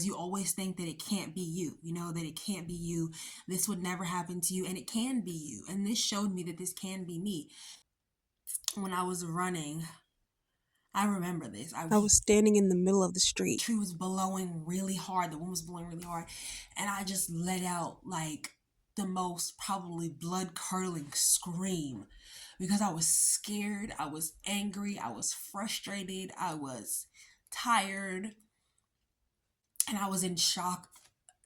you always think that it can't be you, that it can't be you. This would never happen to you, and it can be you. And this showed me that this can be me. When I was running, I remember this. I was standing in the middle of the street. The tree was blowing really hard. The wind was blowing really hard. And I just let out like the most probably blood curdling scream because I was scared. I was angry. I was frustrated. I was tired. And I was in shock.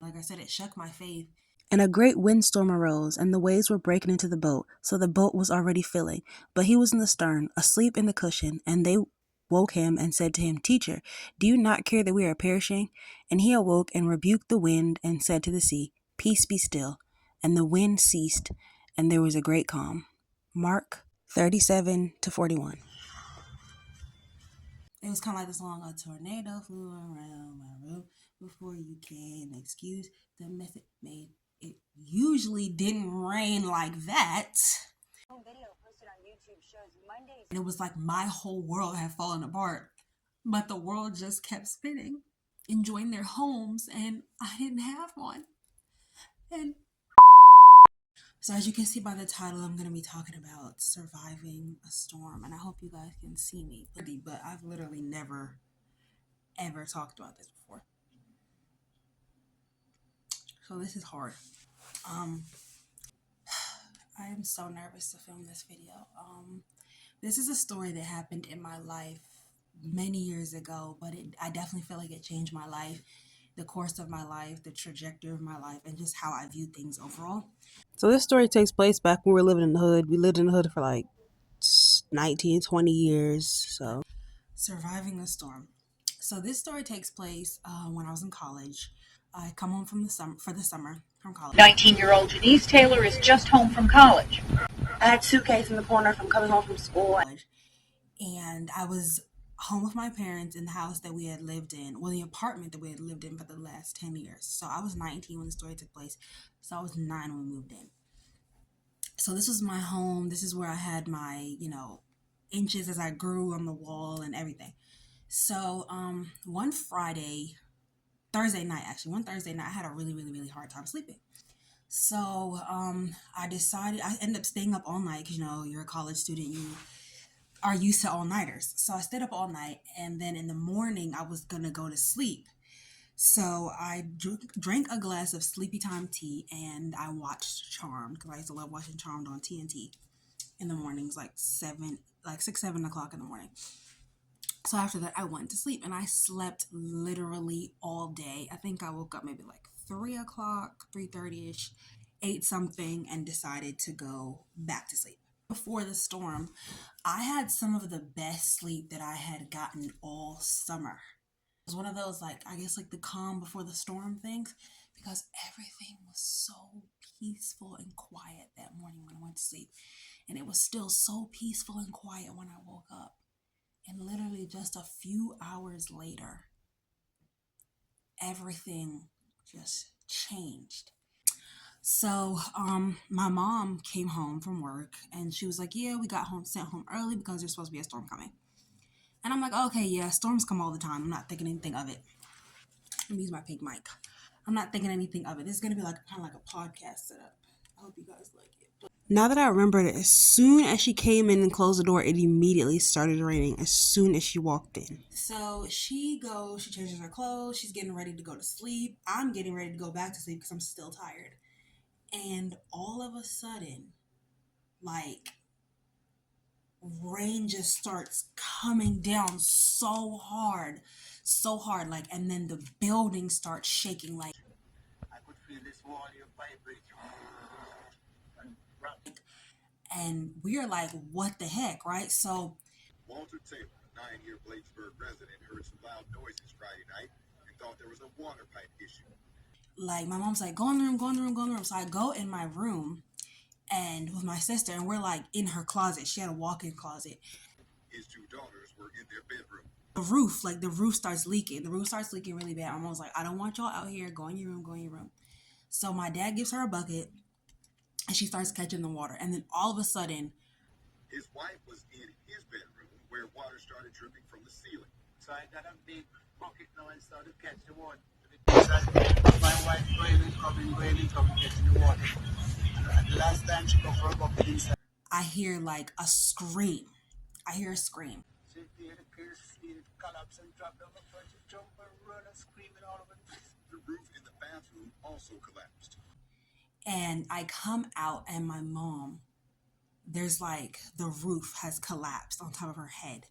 Like I said, it shook my faith. And a great windstorm arose, and the waves were breaking into the boat, so the boat was already filling. But he was in the stern, asleep in the cushion, and they woke him and said to him, Teacher, do you not care that we are perishing? And he awoke and rebuked the wind and said to the sea, Peace, be still. And the wind ceased, and there was a great calm. Mark 37-41. It was kind of like the song, a tornado flew around my room before you came. Excuse the method made. It usually didn't rain like that. Video posted on YouTube shows Mondays. And it was like my whole world had fallen apart, but the world just kept spinning, enjoying their homes, and I didn't have one. And so as you can see by the title, I'm going to be talking about surviving a storm, and I hope you guys can see me. But I've literally never, ever talked about this before. So this is hard. I am so nervous to film this video. This is a story that happened in my life many years ago, but I definitely feel like it changed my life, the course of my life, the trajectory of my life, and just how I view things overall. So this story takes place back when we were living in the hood. We lived in the hood for like 19, 20 years. So surviving a storm. So this story takes place when I was in college. I come home for the summer from college. 19-year-old Janice Taylor is just home from college. I had suitcase in the corner from coming home from school. And I was home with my parents in the house that we had lived in, the apartment that we had lived in for the last 10 years. So I was 19 when the story took place. So I was 9 when we moved in. So this was my home. This is where I had my, inches as I grew on the wall and everything. So one Thursday night, I had a really, really, really hard time sleeping. So I ended up staying up all night because, you're a college student, you are used to all-nighters. So I stayed up all night, and then in the morning, I was going to go to sleep. So I drank a glass of Sleepytime tea, and I watched Charmed, because I used to love watching Charmed on TNT in the mornings, like 6, 7 o'clock in the morning. So after that, I went to sleep, and I slept literally all day. I think I woke up maybe like 3 o'clock, 3:30ish, ate something, and decided to go back to sleep. Before the storm, I had some of the best sleep that I had gotten all summer. It was one of those, the calm before the storm things, because everything was so peaceful and quiet that morning when I went to sleep. And it was still so peaceful and quiet when I woke up. And literally just a few hours later, everything just changed. So my mom came home from work, and she was like, yeah, we got sent home early because there's supposed to be a storm coming. And I'm like, okay, yeah, storms come all the time. I'm not thinking anything of it. Let me use my pink mic. I'm not thinking anything of it. This is going to be kind of like a podcast setup. I hope you guys like it. Now that I remember it, as soon as she came in and closed the door, it immediately started raining as soon as she walked in. So she changes her clothes, she's getting ready to go to sleep. I'm getting ready to go back to sleep because I'm still tired. And all of a sudden, rain just starts coming down so hard, and then the building starts shaking, I could feel this wall here vibrate. And we're like, what the heck, right? So Walter Taylor, a 9-year Bladesburg resident, heard some loud noises Friday night and thought there was a water pipe issue. My mom's like, go in the room. So I go in my room and with my sister, and we're in her closet. She had a walk-in closet. His 2 daughters were in their bedroom. The roof starts leaking. The roof starts leaking really bad. My mom's like, I don't want y'all out here. Go in your room. So my dad gives her a bucket, and she starts catching the water. And then all of a sudden, his wife was in his bedroom where water started dripping from the ceiling. So I got a big bucket now and started catching the water. My wife going in, coming, getting the water. And the last time she go for a bucket inside. I hear like a scream. I hear a scream. She hear the kids, see it collapse and drop down the front, she jump and run and screaming all over the place. The roof in the bathroom also collapsed. And I come out, and my mom, there's like the roof has collapsed on top of her head.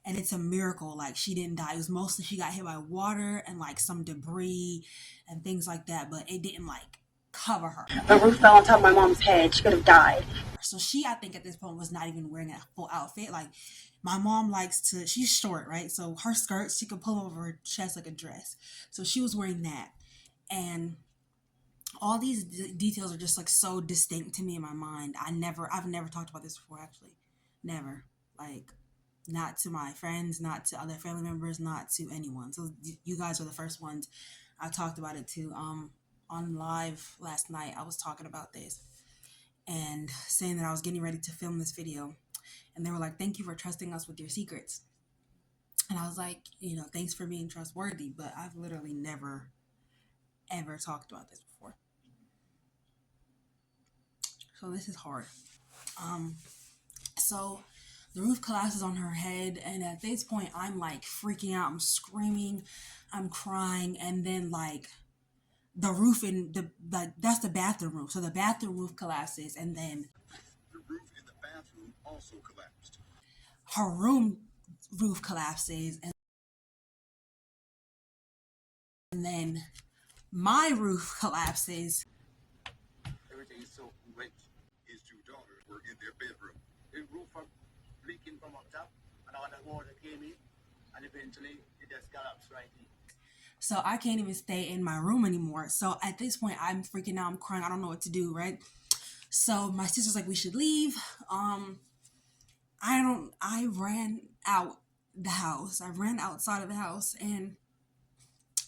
And it's a miracle, like she didn't die. It was mostly she got hit by water and like some debris and things like that, but it didn't like cover her. The roof fell on top of my mom's head. She could have died. So she, I think at this point, was not even wearing a full outfit. Like my mom likes to, she's short, right? So her skirts, she could pull over her chest like a dress. So she was wearing that. And all these details are just like so distinct to me in my mind. I've never talked about this before, actually. Never. Like, not to my friends, not to other family members, not to anyone. So you guys are the first ones I talked about it to. On live last night, I was talking about this and saying that I was getting ready to film this video. And they were like, thank you for trusting us with your secrets. And I was like, thanks for being trustworthy. But I've literally never, ever talked about this before. So this is hard. So the roof collapses on her head, and at this point I'm like freaking out. I'm screaming, I'm crying, and then like the roof in the that's the bathroom roof. So the bathroom roof collapses, and then The roof in the bathroom also collapsed. her room roof collapses, and then my roof collapses. Everything is so wet. His two daughters were in their bedroom. The roof was leaking from up top, and all the water came in, and eventually it just collapsed right in. So I can't even stay in my room anymore. So at this point, I'm freaking out. I'm crying. I don't know what to do, right? So my sister's like, we should leave. I ran out the house. I ran outside of the house, and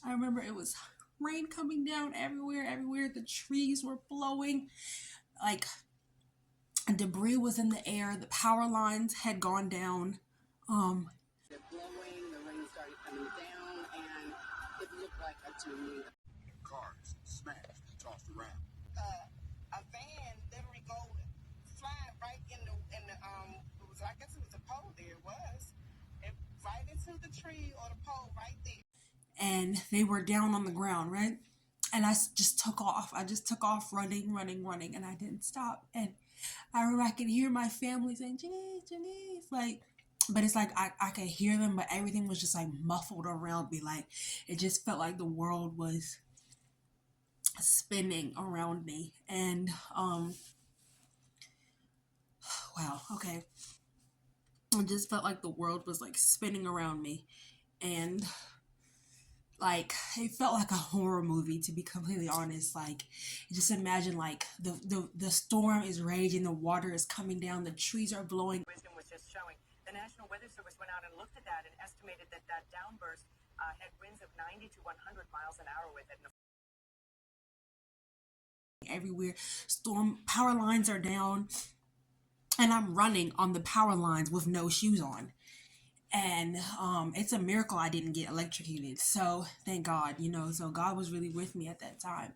I remember it was rain coming down everywhere. The trees were blowing. Like, debris was in the air. The power lines had gone down. The blowing, the rain started coming down, and it looked like a tornado. Cars smashed and tossed around. A van literally go flying right in the it was, I guess it was a pole there. It was right into the tree or the pole right there. And they were down on the ground, right? And I just took off. I just took off running, and I didn't stop. And I remember I could hear my family saying, Janice, like, but it's like I could hear them, but everything was just like muffled around me. Like, it just felt like the world was spinning around me. And wow, okay. It just felt like the world was like spinning around me. And like, it felt like a horror movie, to be completely honest. Like, just imagine like the storm is raging, the water is coming down, the trees are blowing. Wisdom was just showing. The National Weather Service went out and looked at that and estimated that downburst had winds of 90 to 100 miles an hour with it. Everywhere, storm power lines are down, and I'm running on the power lines with no shoes on. And it's a miracle I didn't get electrocuted. So thank God, so God was really with me at that time.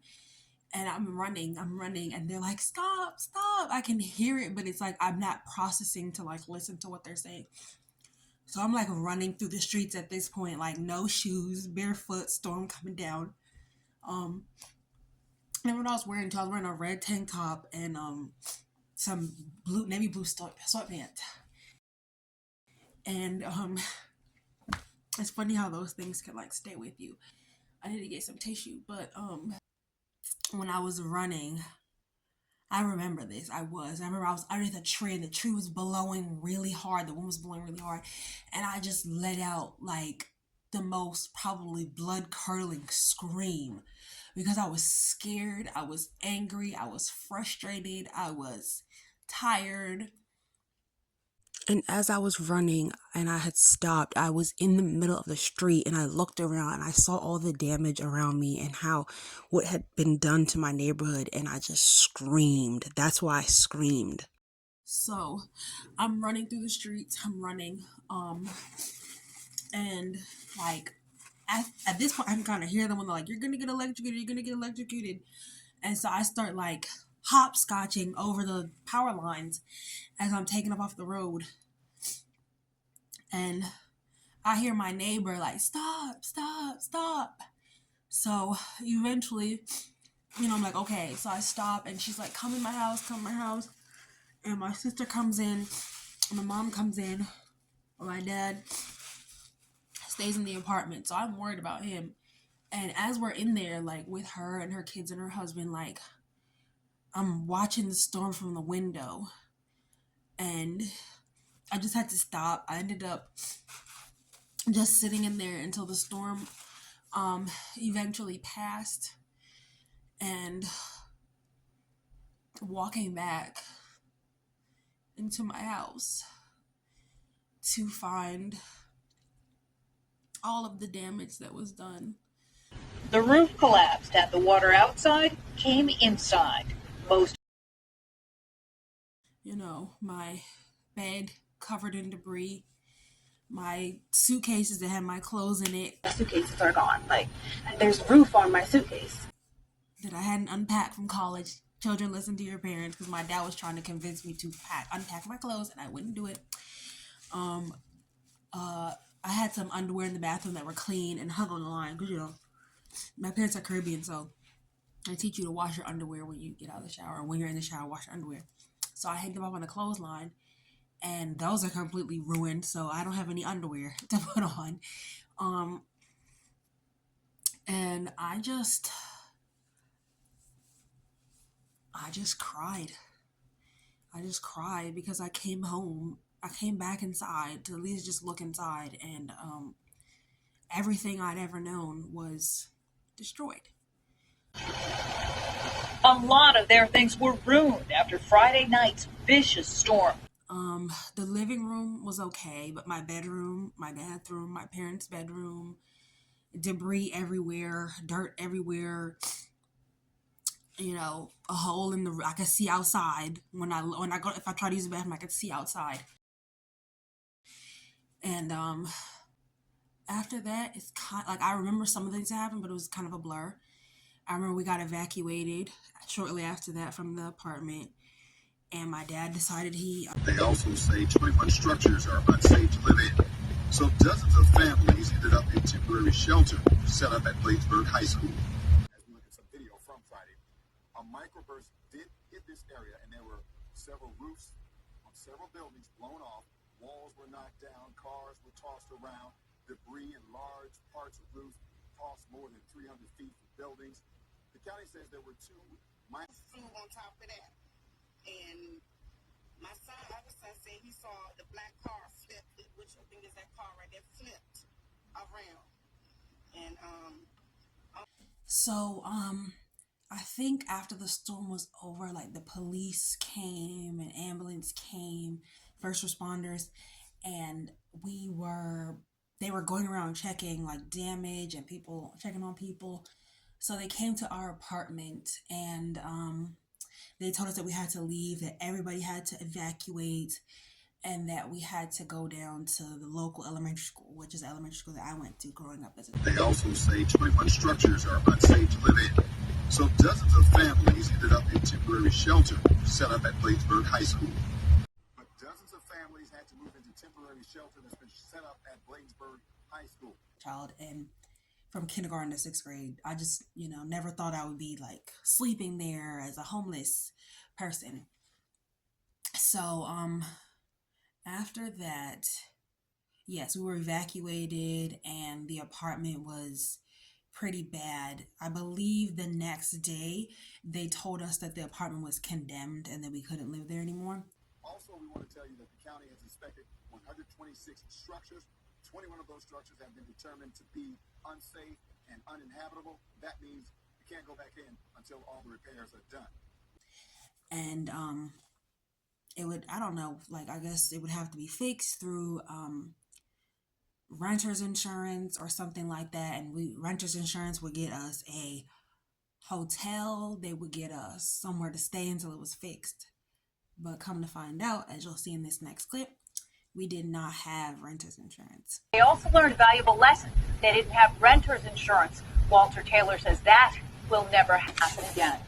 And I'm running, and they're like, stop. I can hear it, but it's like I'm not processing to like listen to what they're saying. So I'm like running through the streets at this point, like no shoes, barefoot, storm coming down. And what I was wearing a red tank top and some navy blue sweatpants. And it's funny how those things can like stay with you. I need to get some tissue, but when I was running, I remember this. I remember I was under the tree, and the tree was blowing really hard. The wind was blowing really hard, and I just let out like the most probably blood curdling scream because I was scared, I was angry, I was frustrated, I was tired. And as I was running and I had stopped, I was in the middle of the street and I looked around and I saw all the damage around me and how what had been done to my neighborhood, and I just screamed. That's why I screamed. So I'm running through the streets, I'm running, and like at this point, I can kind of hear them when they're like, "You're gonna get electrocuted. You're gonna get electrocuted." And so I start like hopscotching over the power lines as I'm taking up off the road. And I hear my neighbor like, "Stop, stop, stop." So eventually, I'm like, okay. So I stop and she's like, "Come in my house, come in my house." And my sister comes in, and my mom comes in, and my dad stays in the apartment. So I'm worried about him. And as we're in there, like with her and her kids and her husband, like I'm watching the storm from the window. And I just had to stop. I ended up just sitting in there until the storm eventually passed, and walking back into my house to find all of the damage that was done. The roof collapsed and the water outside came inside. Most My bed covered in debris, my suitcases that had my clothes in it My suitcases are gone. Like, there's roof on my suitcase. that I hadn't unpacked from college. Children, listen to your parents, because my dad was trying to convince me to unpack my clothes, and I wouldn't do it. I had some underwear in the bathroom that were clean and hung on the line, because my parents are Caribbean, so they teach you to wash your underwear when you get out of the shower, or when you're in the shower, wash your underwear. So I hanged them up on the clothesline, and those are completely ruined, so I don't have any underwear to put on. And I just cried. I just cried because I came home. I came back inside to at least just look inside, and everything I'd ever known was destroyed. a lot of their things were ruined after Friday night's vicious storm. The living room was okay, but my bedroom, my bathroom, my parents' bedroom, debris everywhere, dirt everywhere. A hole in the. I could see outside when I go. If I try to use the bathroom, I could see outside. And after that, it's kind like I remember some of the things that happened, but it was kind of a blur. I remember we got evacuated shortly after that from the apartment, and my dad decided They also say 21 structures are unsafe to live in. So dozens of families ended up in temporary shelter set up at Bladesburg High School. As we look at some video from Friday, a microburst did hit this area, and there were several roofs on several buildings blown off. Walls were knocked down, cars were tossed around, debris in large parts of roofs tossed more than 300 feet from buildings. The county says there were two Flew on top of that. And my other son said he saw the black car flip, which I think is that car right there, flipped around. And So, I think after the storm was over, like the police came and ambulance came, first responders, and they were going around checking like damage and people checking on people. So they came to our apartment, and they told us that we had to leave, that everybody had to evacuate, and that we had to go down to the local elementary school, which is the elementary school that I went to growing up as a They also say 21 structures are unsafe to live in. So dozens of families ended up in temporary shelter set up at Bladesburg High School. But dozens of families had to move into temporary shelter that's been set up at Bladesburg High School. child, and from kindergarten to sixth grade, I just, never thought I would be like sleeping there as a homeless person. So, after that, yes, we were evacuated, and the apartment was pretty bad. I believe the next day they told us that the apartment was condemned and that we couldn't live there anymore. Also, we want to tell you that the county has inspected 126 structures. 21 of those structures have been determined to be unsafe and uninhabitable. That means you can't go back in until all the repairs are done. And it would, I don't know, like I guess it would have to be fixed through renter's insurance or something like that. And renter's insurance would get us a hotel. They would get us somewhere to stay until it was fixed. But come to find out, as you'll see in this next clip, We did not have renter's insurance. They also learned a valuable lesson. They didn't have renter's insurance. Walter Taylor says that will never happen again.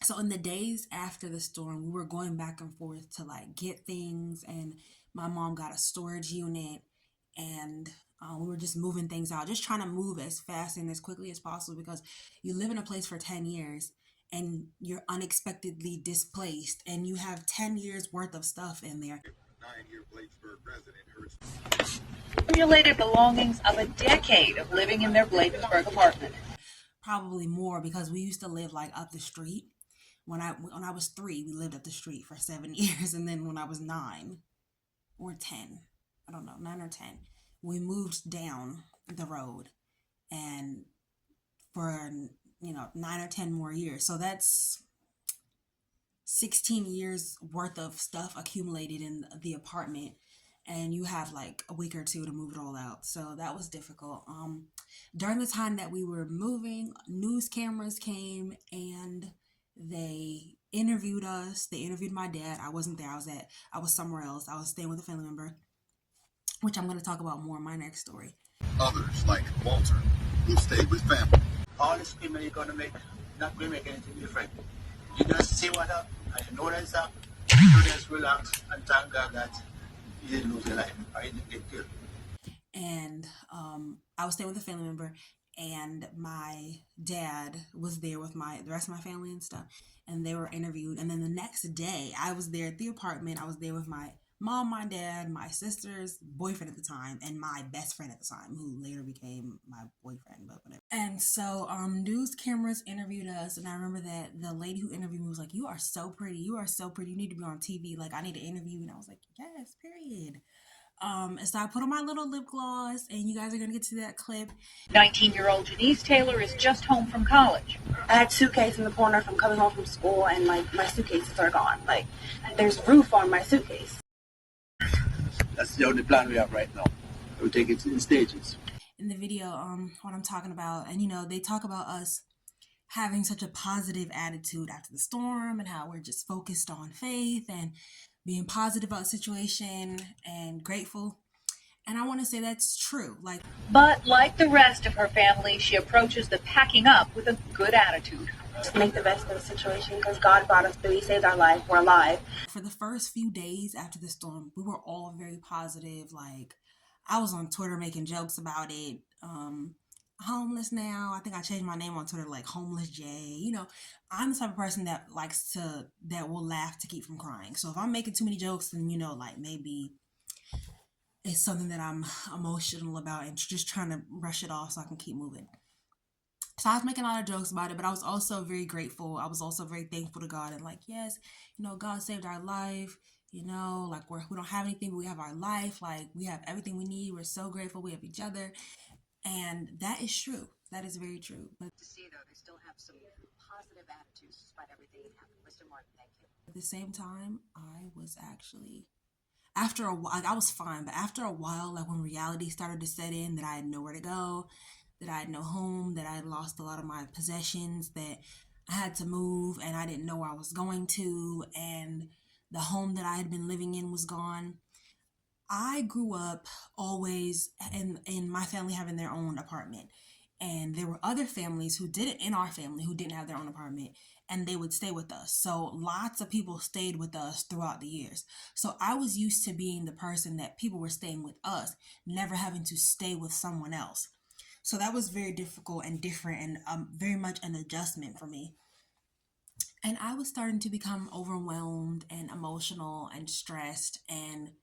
So in the days after the storm, we were going back and forth to like get things, and my mom got a storage unit, and we were just moving things out, just trying to move as fast and as quickly as possible, because you live in a place for 10 years and you're unexpectedly displaced and you have 10 years worth of stuff in there. 9-year Bladensburg resident heard Accumulated belongings of a decade of living in their Bladensburg apartment. Probably more, because we used to live like up the street. When I was 3, we lived up the street for 7 years, and then when I was 9 or 10, I don't know, 9 or 10, we moved down the road, and for 9 or 10 more years. So that's 16 years worth of stuff accumulated in the apartment, and you have like a week or two to move it all out. So that was difficult. During the time that we were moving, news cameras came and they interviewed us. They interviewed my dad. I wasn't there. I was somewhere else. I was staying with a family member, which I'm going to talk about more in my next story. others, like Walter, who stayed with family. All the screaming you're gonna make, not gonna make anything different. You just see what happened, and you know that's up. You just relax and thank God that you didn't lose your life or you didn't get killed. And I was staying with a family member, and my dad was there with the rest of my family and stuff, and they were interviewed. And then the next day, I was there at the apartment. I was there with my mom, my dad, my sister's boyfriend at the time, and my best friend at the time, who later became my boyfriend, but whatever. And so news cameras interviewed us, and I remember that the lady who interviewed me was like, "You are so pretty. You are so pretty. You need to be on TV. Like, I need to interview." And I was like, "Yes, period." And so I put on my little lip gloss, and you guys are gonna get to that clip. 19-year-old Janice Taylor is just home from college. I had suitcase in the corner from coming home from school, and like my suitcases are gone. Like there's roof on my suitcase. That's the only plan we have right now. We'll take it in stages. In the video, what I'm talking about, and they talk about us having such a positive attitude after the storm, and how we're just focused on faith and being positive about the situation and grateful. And I want to say that's true. But like the rest of her family, she approaches the packing up with a good attitude. Just make the best of the situation because God brought us through. He saved our life. We're alive. For the first few days after the storm, we were all very positive. Like, I was on Twitter making jokes about it. Homeless now. I think I changed my name on Twitter, like Homeless J. I'm the type of person that will laugh to keep from crying. So if I'm making too many jokes, then like maybe it's something that I'm emotional about and just trying to brush it off so I can keep moving. So I was making a lot of jokes about it, but I was also very grateful. I was also very thankful to God, and like, yes, God saved our life. Like we don't have anything, but we have our life. Like, we have everything we need. We're so grateful. We have each other. And that is true. That is very true. But To see, though, they still have some positive attitudes despite everything that happened. Mr. Martin, thank you. at the same time, I was actually, after a while, like, I was fine, but after a while, like when reality started to set in, that I had nowhere to go, that I had no home, that I had lost a lot of my possessions, that I had to move and I didn't know where I was going to, and the home that I had been living in was gone. I grew up always in my family having their own apartment, and there were other families in our family who didn't have their own apartment, and they would stay with us. So lots of people stayed with us throughout the years. So I was used to being the person that people were staying with us, never having to stay with someone else. So that was very difficult and different, and very much an adjustment for me. And I was starting to become overwhelmed and emotional and stressed and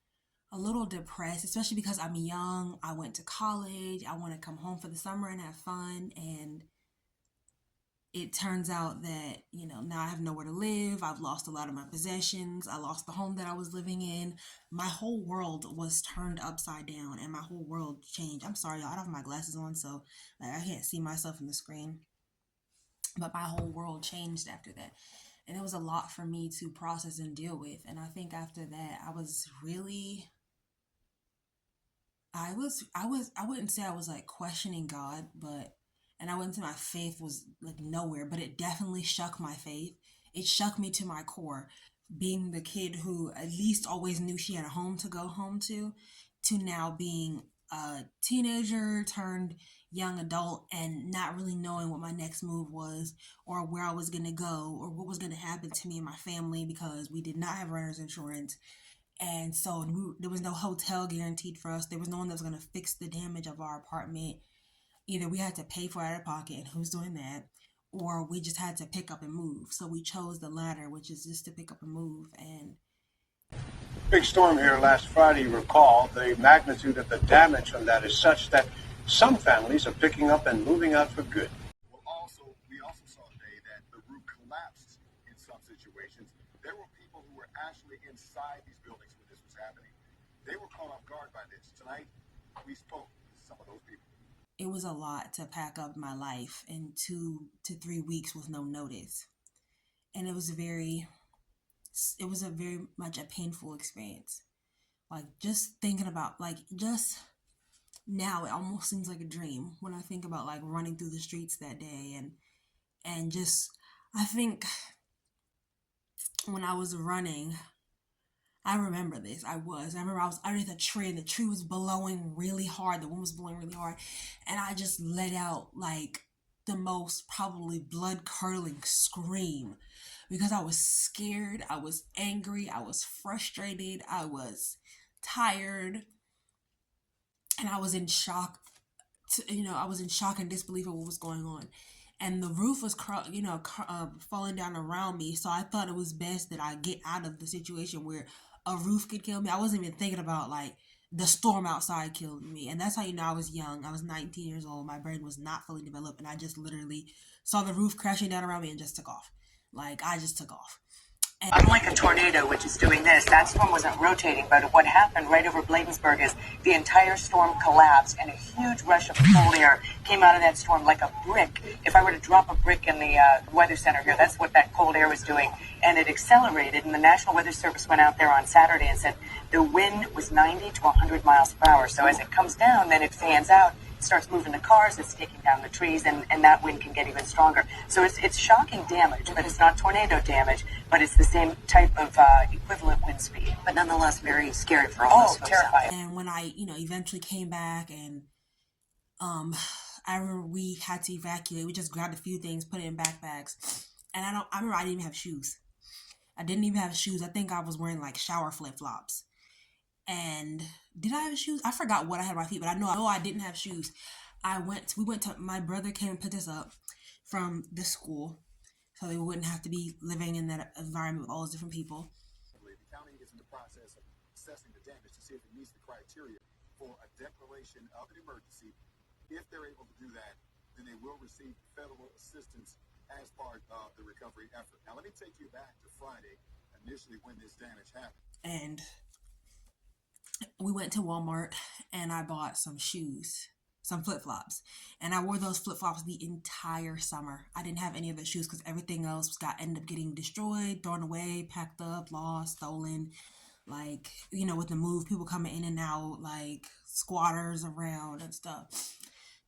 a little depressed, especially because I'm young. I went to college. I want to come home for the summer and have fun. And it turns out that, now I have nowhere to live. I've lost a lot of my possessions. I lost the home that I was living in. My whole world was turned upside down and my whole world changed. I'm sorry, y'all. I don't have my glasses on, so I can't see myself in the screen. But my whole world changed after that. And it was a lot for me to process and deal with. And I think after that, I wouldn't say I was like questioning God, and I wouldn't say my faith was like nowhere, but it definitely shook my faith. It shook me to my core. being the kid who at least always knew she had a home to go home to now being a teenager turned young adult and not really knowing what my next move was or where I was going to go or what was going to happen to me and my family because we did not have renter's insurance. And so there was no hotel guaranteed for us. There was no one that was going to fix the damage of our apartment. Either we had to pay for it out of pocket, and who's doing that? Or we just had to pick up and move. So we chose the latter, which is just to pick up and move. And big storm here last Friday, you recall. The magnitude of the damage from that is such that some families are picking up and moving out for good. Well, we also saw today that the roof collapsed in some situations. There were people who were actually inside these buildings when this was happening. They were caught off guard by this. Tonight, we spoke to some of those people. it was a lot to pack up my life in 2 to 3 weeks with no notice. And it was a very much a painful experience. Like just thinking about just now it almost seems like a dream when I think about like running through the streets that day and just I think when I was running, I remember this. I remember I was underneath a tree and the tree was blowing really hard. The wind was blowing really hard. And I just let out like the most probably blood curdling scream because I was scared. I was angry. I was frustrated. I was tired. And I was in shock. I was in shock and disbelief of what was going on. And the roof was, falling down around me. So I thought it was best that I get out of the situation where a roof could kill me. I wasn't even thinking about like the storm outside killed me. And that's how you know I was young. I was 19 years old. My brain was not fully developed. And I just literally saw the roof crashing down around me and just took off. Like I just took off. Unlike a tornado, which is doing this, that storm wasn't rotating, but what happened right over Bladensburg is the entire storm collapsed and a huge rush of cold air came out of that storm like a brick. If I were to drop a brick in the weather center here, that's what that cold air was doing. And it accelerated, and the National Weather Service went out there on Saturday and said the wind was 90 to 100 miles per hour. So as it comes down, then it fans out, starts moving the cars, it's taking down the trees, and that wind can get even stronger. So it's shocking damage, but it's not tornado damage, but it's the same type of equivalent wind speed. But nonetheless, very scary for all of us. Oh, terrifying. And when I, eventually came back and I remember we had to evacuate. We just grabbed a few things, put it in backpacks. And I remember I didn't even have shoes. I didn't even have shoes. I think I was wearing like shower flip-flops. And did I have shoes? I forgot what I had on my feet, but I know I didn't have shoes. We went to, my brother came and picked us up from the school so they wouldn't have to be living in that environment with all those different people. The county is in the process of assessing the damage to see if it meets the criteria for a declaration of an emergency. If they're able to do that, then they will receive federal assistance as part of the recovery effort. Now, let me take you back to Friday, initially when this damage happened. And we went to Walmart and I bought some shoes, some flip-flops. And I wore those flip-flops the entire summer. I didn't have any of the shoes because everything else ended up getting destroyed, thrown away, packed up, lost, stolen. Like, with the move, people coming in and out, like squatters around and stuff.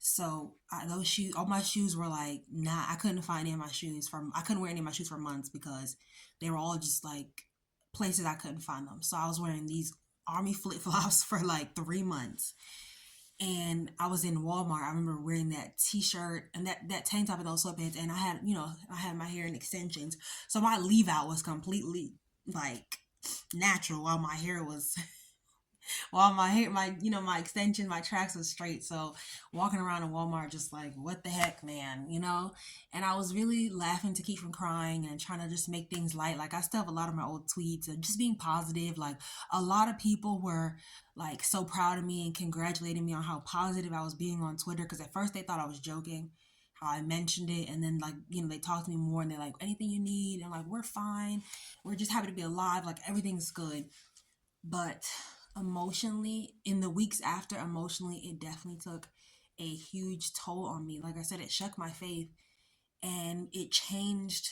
So those shoes, all my shoes were like, I couldn't find any of my shoes I couldn't wear any of my shoes for months because they were all just like places I couldn't find them. So I was wearing these army flip-flops for like 3 months. And I was in Walmart. I remember wearing that t-shirt and that tank top and those sweatpants. And I had my hair in extensions. So my leave out was completely like natural while my hair was my extension, my tracks was straight. So walking around in Walmart just like, what the heck, man, and I was really laughing to keep from crying and trying to just make things light. Like I still have a lot of my old tweets and just being positive. Like a lot of people were like so proud of me and congratulating me on how positive I was being on Twitter. Cause at first they thought I was joking, how I mentioned it. And then like, they talked to me more and they're like, anything you need. And I'm like, we're fine. We're just happy to be alive. Like everything's good. But emotionally, in the weeks after, it definitely took a huge toll on me. Like I said, it shook my faith and it changed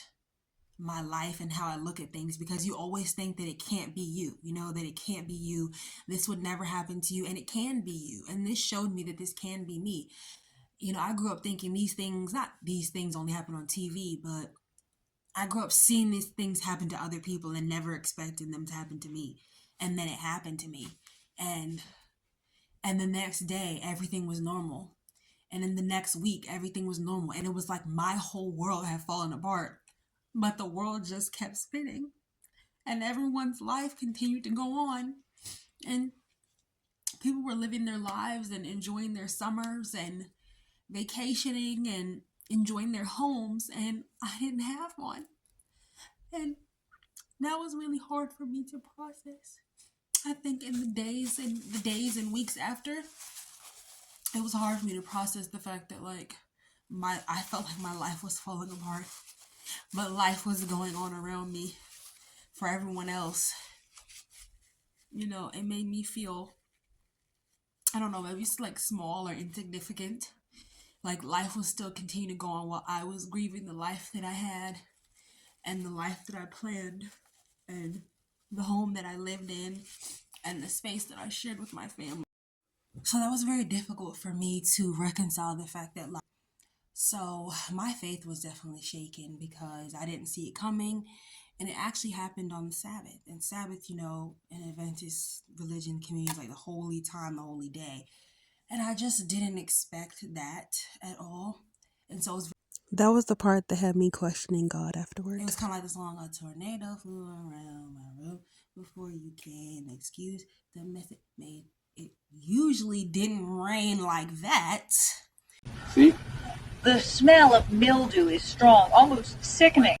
my life and how I look at things, because you always think that it can't be you, that it can't be you. This would never happen to you, and it can be you. And this showed me that this can be me. I grew up thinking these things only happen on TV, but I grew up seeing these things happen to other people and never expecting them to happen to me. And then it happened to me. And the next day everything was normal. And in the next week everything was normal. And it was like my whole world had fallen apart. But the world just kept spinning. And everyone's life continued to go on. And people were living their lives and enjoying their summers and vacationing and enjoying their homes, and I didn't have one. And that was really hard for me to process. I think in the days and weeks after, it was hard for me to process the fact that like I felt like my life was falling apart, but life was going on around me for everyone else. You know, it made me feel, I don't know, maybe it's like small or insignificant. Like life was still continuing to go on while I was grieving the life that I had and the life that I planned and the home that I lived in and the space that I shared with my family. So that was very difficult for me to reconcile the fact that so my faith was definitely shaken because I didn't see it coming, and it actually happened on the Sabbath. And Sabbath, you know, in Adventist religion community is like the holy time, the holy day. And I just didn't expect that at all. And so That was the part that had me questioning God it afterwards. was kind of like the song, "A tornado flew around my room before you came. Excuse the mess it made. It usually didn't rain like that." The smell of mildew is strong, almost sickening.